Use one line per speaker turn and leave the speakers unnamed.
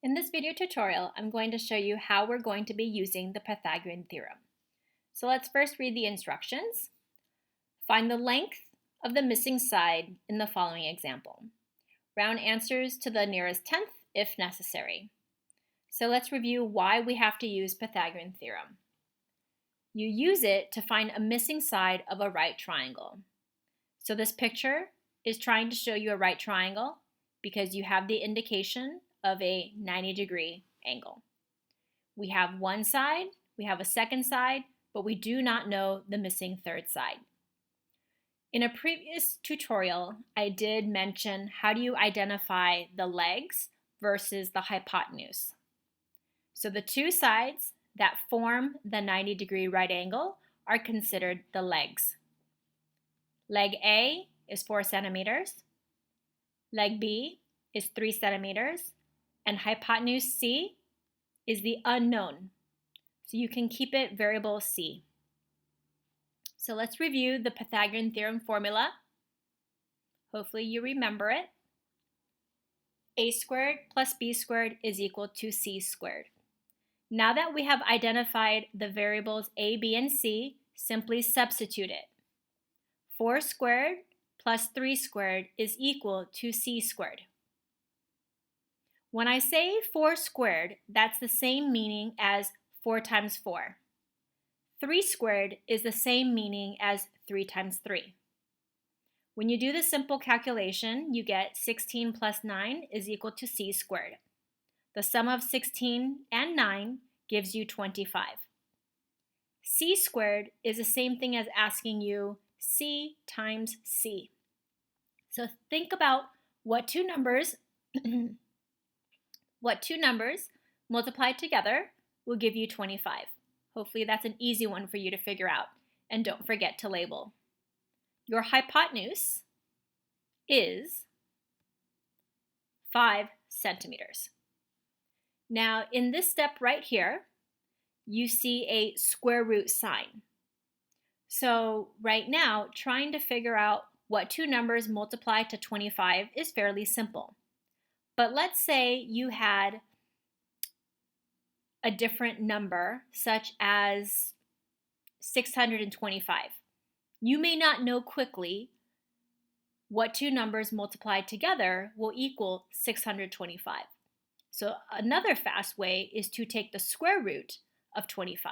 In this video tutorial, I'm going to show you how we're going to be using the Pythagorean theorem. So let's first read the instructions. Find the length of the missing side in the following example. Round answers to the nearest tenth if necessary. So let's review why we have to use Pythagorean theorem. You use it to find a missing side of a right triangle. So this picture is trying to show you a right triangle because you have the indication of a 90-degree angle. We have one side, we have a second side, but we do not know the missing third side. In a previous tutorial, I did mention how do you identify the legs versus the hypotenuse. So the two sides that form the 90-degree right angle are considered the legs. Leg A is 4 centimeters, leg B is 3 centimeters, and hypotenuse C is the unknown. So you can keep it variable C. So let's review the Pythagorean theorem formula. Hopefully you remember it. A squared plus B squared is equal to C squared. Now that we have identified the variables A, B, and C, simply substitute it. 4 squared plus 3 squared is equal to C squared. When I say 4 squared, that's the same meaning as 4 times 4. 3 squared is the same meaning as 3 times 3. When you do the simple calculation, you get 16 plus 9 is equal to C squared. The sum of 16 and 9 gives you 25. C squared is the same thing as asking you C times C. So think about what two numbers multiplied together will give you 25. Hopefully that's an easy one for you to figure out. And don't forget to label. Your hypotenuse is 5 centimeters. Now in this step right here, you see a square root sign. So right now, trying to figure out what two numbers multiply to 25 is fairly simple. But let's say you had a different number, such as 625. You may not know quickly what two numbers multiplied together will equal 625. So another fast way is to take the square root of 25.